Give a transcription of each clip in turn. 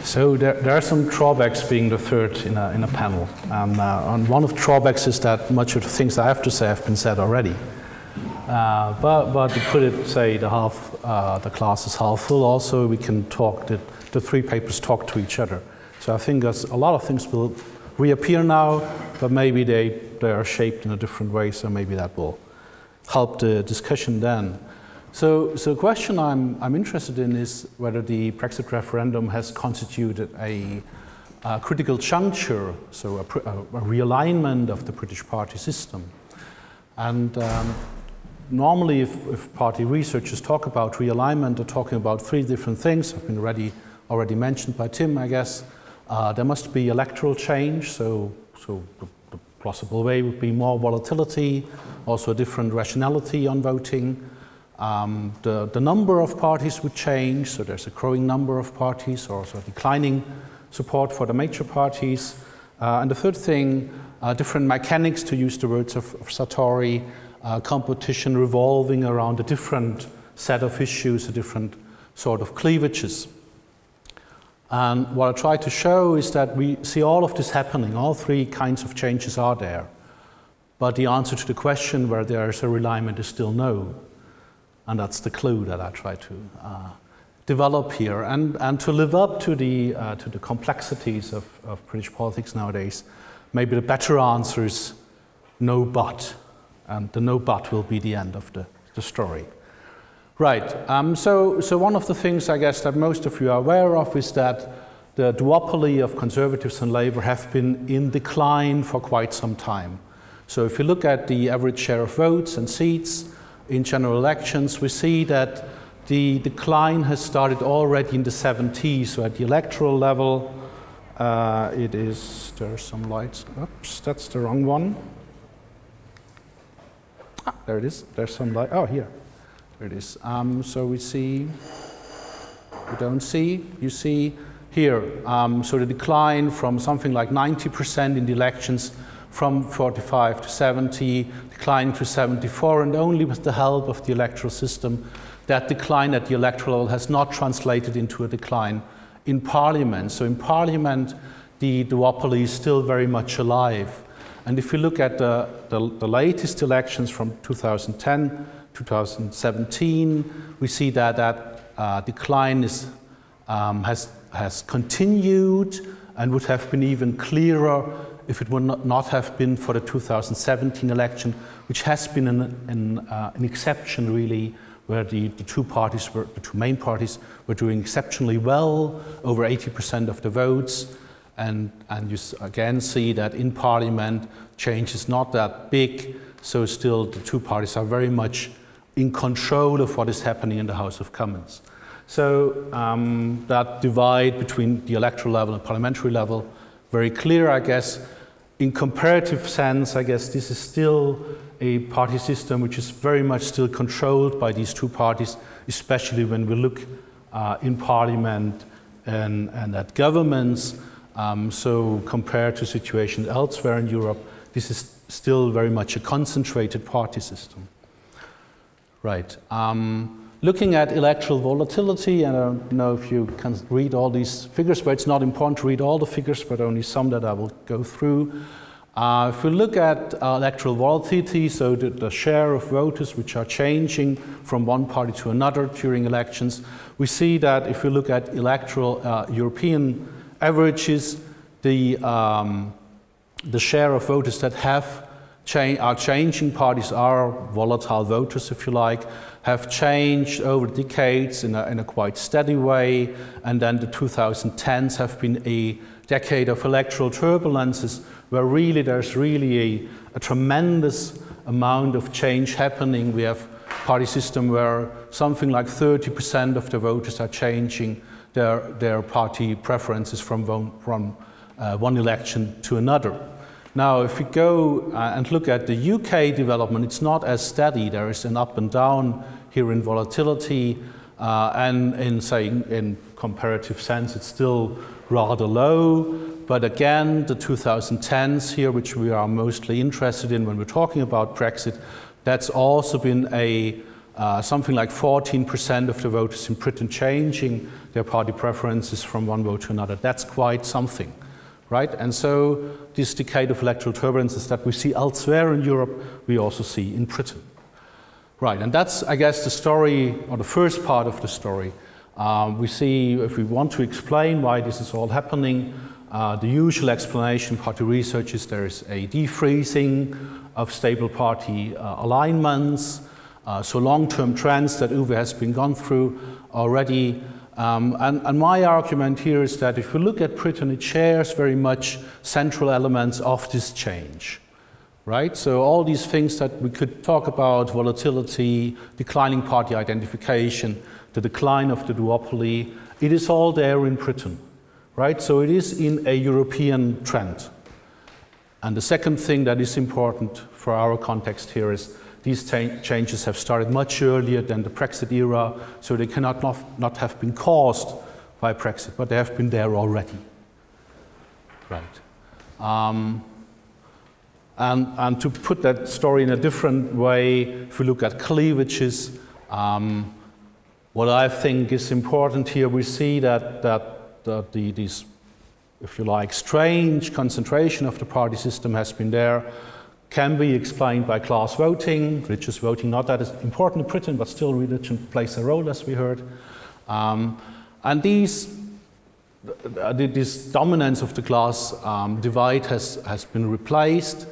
So there are some drawbacks being the third in a panel. And one of the drawbacks is that much of the things I have to say have been said already. But to put it, say, the class is half full, also we can talk, the three papers talk to each other. So I think a lot of things will reappear now, but maybe they are shaped in a different way, so maybe that will help the discussion then. So the question I'm interested in is whether the Brexit referendum has constituted a critical juncture, so a realignment of the British party system. And normally if party researchers talk about realignment, they're talking about three different things. Have been already mentioned by Tim, I guess. There must be electoral change, so the possible way would be more volatility, also a different rationality on voting. The number of parties would change, so there's a growing number of parties, or also declining support for the major parties. And the third thing, different mechanics, to use the words of Sartori, competition revolving around a different set of issues, a different sort of cleavages. And what I try to show is that we see all of this happening, all three kinds of changes are there. But the answer to the question where there is a realignment is still no. And that's the clue that I try to develop here. And to live up to the complexities of British politics nowadays, maybe the better answer is no but. And the no but will be the end of the story. Right, so one of the things I guess that most of you are aware of is that the duopoly of Conservatives and Labour have been in decline for quite some time. So if you look at the average share of votes and seats in general elections, we see that the decline has started already in the 70s. So at the electoral level, there's some lights, oops, that's the wrong one. Ah, there it is, there's some light, oh here. There it is. So we see, you don't see, you see here. So the decline from something like 90% in the elections from 45 to 70, declining to 74, and only with the help of the electoral system, that decline at the electoral level has not translated into a decline in Parliament. So in Parliament, the duopoly is still very much alive. And if you look at the latest elections from 2010, 2017, we see that that decline has continued and would have been even clearer if it would not have been for the 2017 election, which has been an exception really, where the two main parties were doing exceptionally well, over 80% of the votes, and you again see that in Parliament change is not that big, so still the two parties are very much in control of what is happening in the House of Commons. So that divide between the electoral level and parliamentary level, very clear, I guess. In comparative sense, I guess this is still a party system which is very much still controlled by these two parties, especially when we look in Parliament and at governments. So compared to situations elsewhere in Europe, this is still very much a concentrated party system. Right. Looking at electoral volatility, and I don't know if you can read all these figures, but it's not important to read all the figures, but only some that I will go through. If we look at electoral volatility, so the share of voters which are changing from one party to another during elections, we see that if we look at electoral European averages, the share of voters that are changing parties, are volatile voters, if you like, have changed over decades in a quite steady way, and then the 2010s have been a decade of electoral turbulences where really there's really a tremendous amount of change happening. We have a party system where something like 30% of the voters are changing their party preferences from one election to another. Now, if we go and look at the UK development, it's not as steady. There is an up and down here in volatility, and in comparative sense, it's still rather low. But again, the 2010s here, which we are mostly interested in when we're talking about Brexit, that's also been a something like 14% of the voters in Britain changing their party preferences from one vote to another. That's quite something, right? And so this decade of electoral turbulences that we see elsewhere in Europe, we also see in Britain. Right, and that's, I guess, the story, or the first part of the story. We see, if we want to explain why this is all happening, the usual explanation, party research, is there is a defreezing of stable party alignments, so long-term trends that Uwe has been gone through already. And my argument here is that if we look at Britain, it shares very much central elements of this change. Right? So all these things that we could talk about, volatility, declining party identification, the decline of the duopoly, it is all there in Britain. Right? So it is in a European trend. And the second thing that is important for our context here is these changes have started much earlier than the Brexit era, so they cannot not have been caused by Brexit, but they have been there already. Right. And to put that story in a different way, if we look at cleavages, what I think is important here, we see that these, if you like, strange concentration of the party system has been there, can be explained by class voting, religious voting, not that it's important in Britain, but still religion plays a role, as we heard. And this dominance of the class divide has been replaced.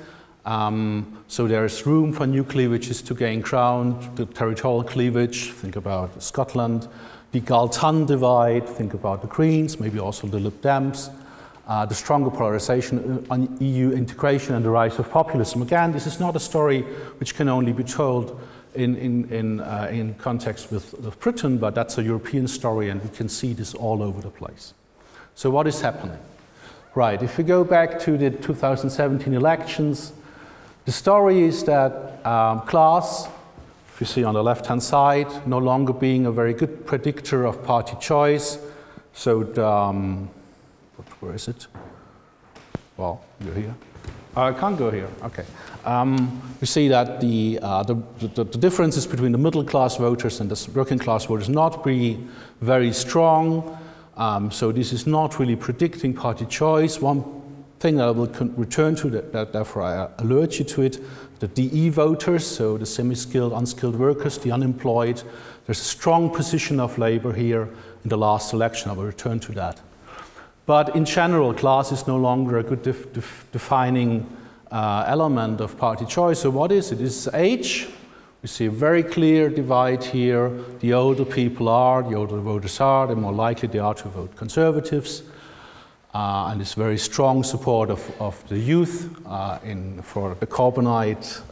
So there is room for new cleavages to gain ground, the territorial cleavage, think about Scotland, the Galtan divide, think about the Greens, maybe also the Lib Dems, the stronger polarization on EU integration and the rise of populism. Again, this is not a story which can only be told in context with Britain, but that's a European story, and we can see this all over the place. So what is happening? Right, if we go back to the 2017 elections, the story is that class, if you see on the left-hand side, no longer being a very good predictor of party choice. So, where is it? Well, you're here. I can't go here. Okay. We see that the differences between the middle-class voters and the working-class voters not be very strong. So this is not really predicting party choice. One thing that I will return to, therefore I alert you to it, the DE voters, so the semi-skilled, unskilled workers, the unemployed. There's a strong position of Labour here in the last election. I will return to that. But in general, class is no longer a good defining element of party choice. So what is it? It's age. We see a very clear divide here. The older people are, the older the voters are, the more likely they are to vote Conservatives. And it's very strong support of the youth for the Corbynite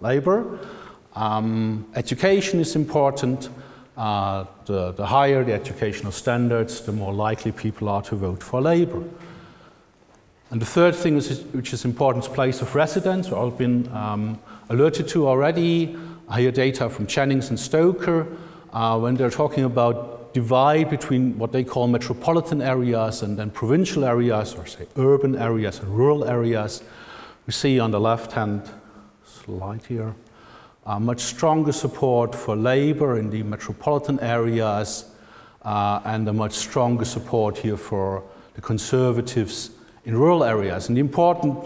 Labour. Education is important. The higher the educational standards, the more likely people are to vote for Labour. And the third thing which is important is place of residence. We've all been alerted to already. Here data from Jennings and Stoker when they're talking about divide between what they call metropolitan areas and then provincial areas, or say urban areas and rural areas. We see on the left-hand slide here much stronger support for Labour in the metropolitan areas and a much stronger support here for the Conservatives in rural areas. And the important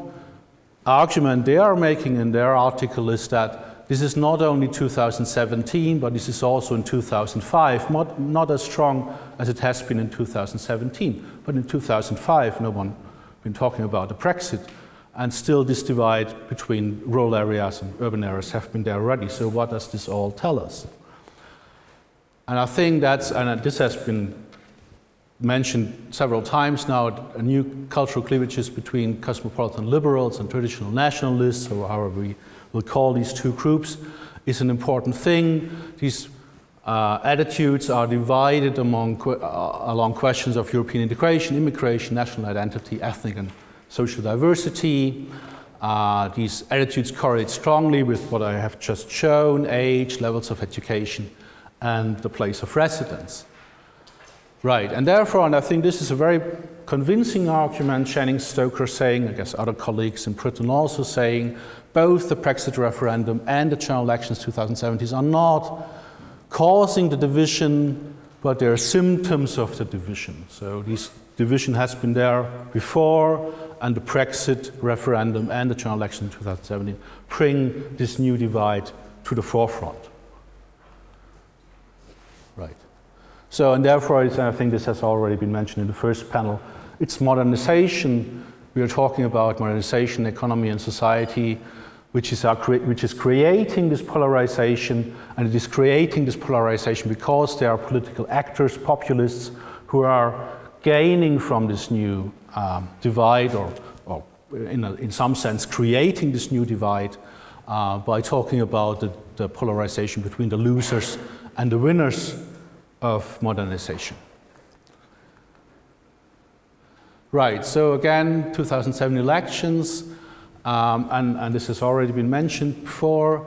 argument they are making in their article is that this is not only 2017, but this is also in 2005, not as strong as it has been in 2017. But in 2005, no one been talking about the Brexit, and still this divide between rural areas and urban areas have been there already. So what does this all tell us? And I think this has been mentioned several times now, a new cultural cleavages between cosmopolitan liberals and traditional nationalists, or however we will call these two groups, is an important thing. These attitudes are divided along questions of European integration, immigration, national identity, ethnic and social diversity. These attitudes correlate strongly with what I have just shown, age, levels of education, and the place of residence. Right, and therefore, and I think this is a very convincing argument, Jennings, Stoker saying, I guess other colleagues in Britain also saying, both the Brexit referendum and the general elections 2017 are not causing the division, but they are symptoms of the division. So this division has been there before, and the Brexit referendum and the general election in 2017 bring this new divide to the forefront. Right. So, and therefore, I think this has already been mentioned in the first panel, it's modernization. We are talking about modernization, economy, and society, which is creating this polarization, and it is creating this polarization because there are political actors, populists, who are gaining from this new divide, or in some sense creating this new divide by talking about the polarization between the losers and the winners of modernization. Right, so again, 2007 elections, and this has already been mentioned before.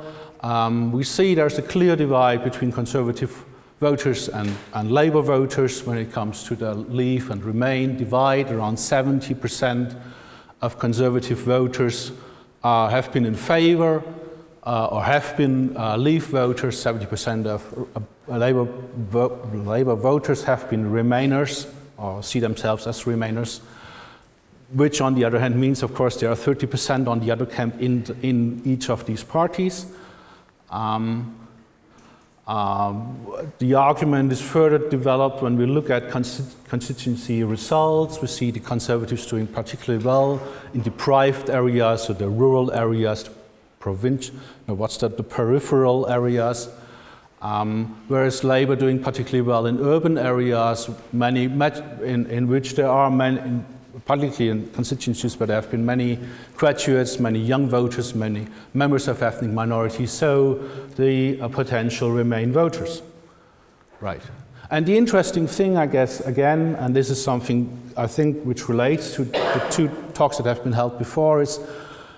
We see there's a clear divide between conservative voters and Labour voters when it comes to the Leave and Remain divide. Around 70% of conservative voters have been in favour or have been Leave voters. 70% of Labour voters have been Remainers or see themselves as Remainers, which on the other hand means, of course, there are 30% on the other camp in each of these parties. The argument is further developed when we look at constituency results. We see the Conservatives doing particularly well in deprived areas, so the rural areas, the peripheral areas, whereas Labour doing particularly well in urban areas, in which there are many, particularly in constituencies where there have been many graduates, many young voters, many members of ethnic minorities, so the potential Remain voters. Right. And the interesting thing, I guess, again, and this is something I think which relates to the two talks that have been held before, is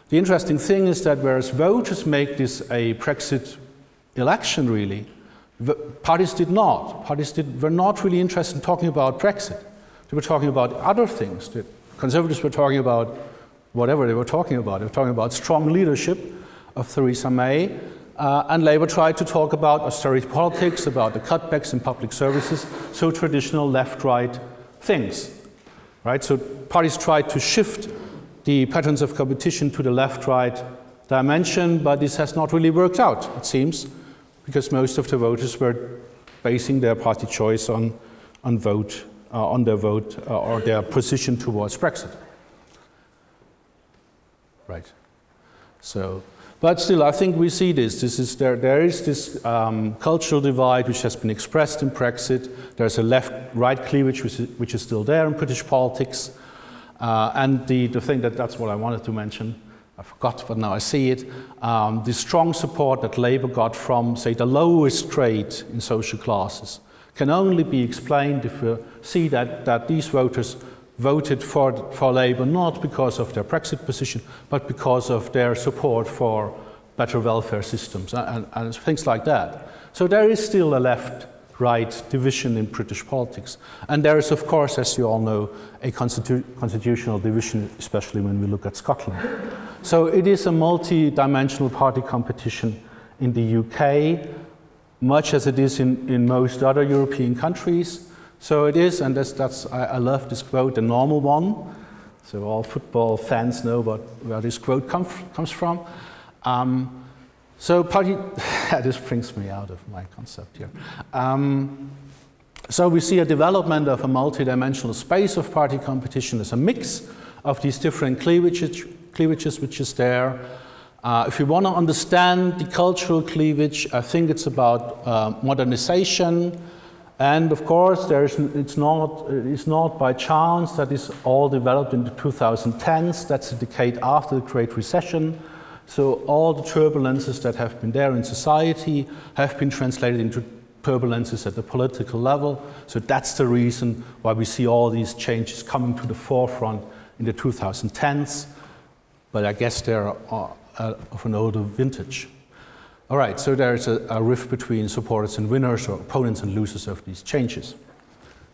the interesting thing is that whereas voters make this a Brexit election, really, parties did not. Parties were not really interested in talking about Brexit. They were talking about other things. The Conservatives were talking about whatever they were talking about. They were talking about strong leadership of Theresa May, and Labour tried to talk about austerity politics, about the cutbacks in public services, so traditional left-right things. Right? So parties tried to shift the patterns of competition to the left-right dimension, but this has not really worked out, it seems, because most of the voters were basing their party choice on their vote or their position towards Brexit. Right. So, but still, I think we see this. There is this cultural divide which has been expressed in Brexit. There's a left-right cleavage which is still there in British politics. And the thing that's what I wanted to mention. I forgot, but now I see it. The strong support that Labour got from, say, the lowest grade in social classes can only be explained if we see that these voters voted for Labour not because of their Brexit position, but because of their support for better welfare systems and things like that. So there is still a left-right division in British politics. And there is, of course, as you all know, a constitutional division, especially when we look at Scotland. So it is a multi-dimensional party competition in the UK, much as it is in most other European countries. So it is, and I love this quote, the normal one. So all football fans know where this quote comes from. This brings me out of my concept here. So we see a development of a multi-dimensional space of party competition as a mix of these different cleavages which is there. If you want to understand the cultural cleavage, I think it's about modernization, and of course, it's not by chance that this all developed in the 2010s. That's a decade after the Great Recession. So all the turbulences that have been there in society have been translated into turbulences at the political level. So that's the reason why we see all these changes coming to the forefront in the 2010s. But I guess they're of an older vintage. All right, so there's a rift between supporters and winners, or opponents and losers of these changes.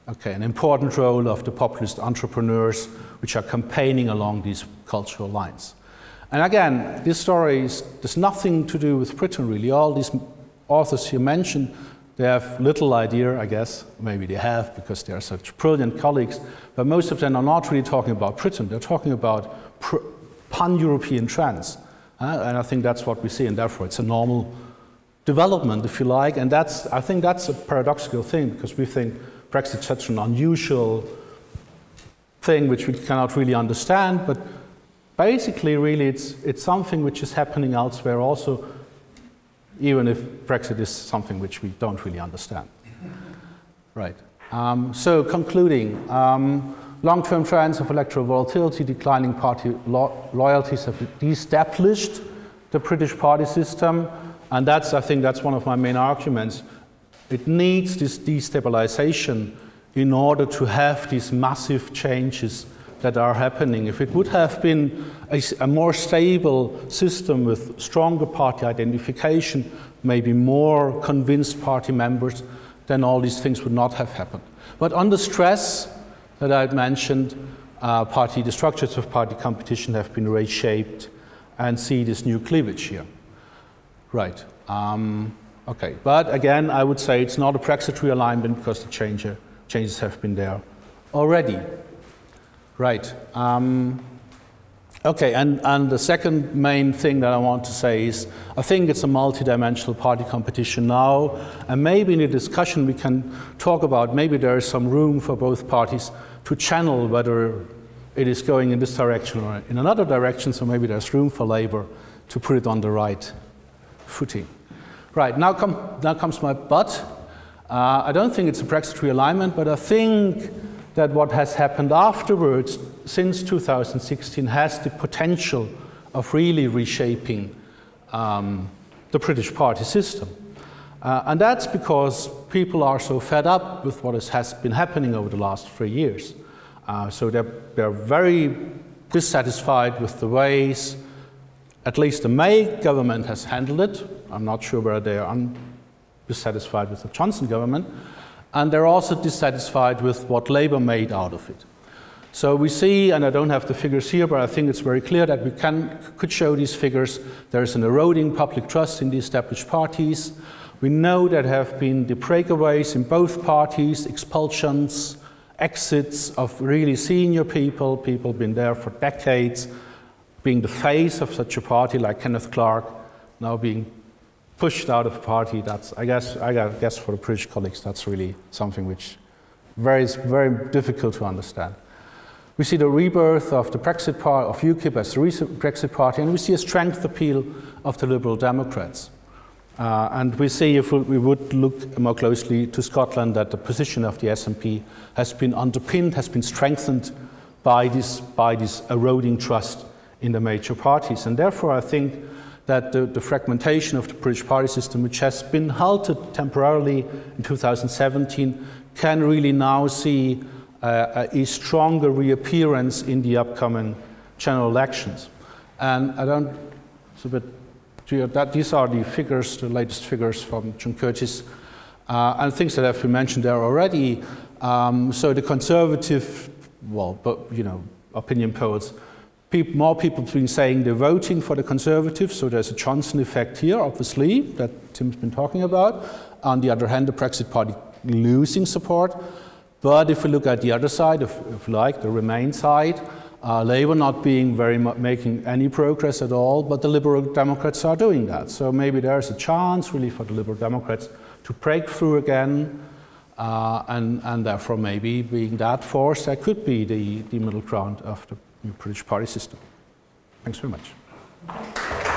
Okay, an important role of the populist entrepreneurs which are campaigning along these cultural lines. And again, this story there's nothing to do with Britain really. All these authors here mentioned they have little idea, I guess. Maybe they have because they are such brilliant colleagues, but most of them are not really talking about Britain. They're talking about pan-European trends. And I think that's what we see, and therefore it's a normal development, if you like. And I think that's a paradoxical thing, because we think Brexit is such an unusual thing which we cannot really understand, but basically, really, it's something which is happening elsewhere also, even if Brexit is something which we don't really understand. Right. So concluding, long-term trends of electoral volatility, declining party loyalties have de-established the British party system, and I think that's one of my main arguments. It needs this destabilization in order to have these massive changes that are happening. If it would have been a more stable system with stronger party identification, maybe more convinced party members, then all these things would not have happened. But under stress that I had mentioned, the structures of party competition have been reshaped, and see this new cleavage here. Right. Okay. But again, I would say it's not a Brexit realignment because the changes have been there already. Right. Okay, and the second main thing that I want to say is I think it's a multidimensional party competition now, and maybe in a discussion we can talk about maybe there is some room for both parties to channel whether it is going in this direction or in another direction, so maybe there's room for Labour to put it on the right footing. Right, now comes my but. I don't think it's a Brexit realignment, but I think that what has happened afterwards since 2016 has the potential of really reshaping the British party system. And that's because people are so fed up with what has been happening over the last 3 years. So they're very dissatisfied with the ways, at least the May government has handled it. I'm not sure whether they are dissatisfied with the Johnson government. And they're also dissatisfied with what Labour made out of it. So we see, and I don't have the figures here, but I think it's very clear that we could show these figures. There's an eroding public trust in the established parties. We know that there have been the breakaways in both parties, expulsions, exits of really senior people been there for decades, being the face of such a party like Kenneth Clarke, now being pushed out of the party. That's, I guess for the British colleagues, that's really something which is very difficult to understand. We see the rebirth of the Brexit party, of UKIP as the Brexit party, and we see a strength appeal of the Liberal Democrats. And we see, if we would look more closely to Scotland, that the position of the SNP has been underpinned, has been strengthened by this eroding trust in the major parties. And therefore, I think that the fragmentation of the British party system, which has been halted temporarily in 2017, can really now see a stronger reappearance in the upcoming general elections. And it's a bit clear that these are the figures, the latest figures from John Curtis, and things that have been mentioned there already. So the Conservative, opinion polls, more people have been saying they're voting for the Conservatives, so there's a Johnson effect here, obviously, that Tim's been talking about. On the other hand, the Brexit party losing support. But if we look at the other side, if you like, the Remain side, Labour not being making any progress at all, but the Liberal Democrats are doing that. So maybe there's a chance really for the Liberal Democrats to break through again, and therefore maybe being that force, that could be the middle ground of the British party system. Thanks very much.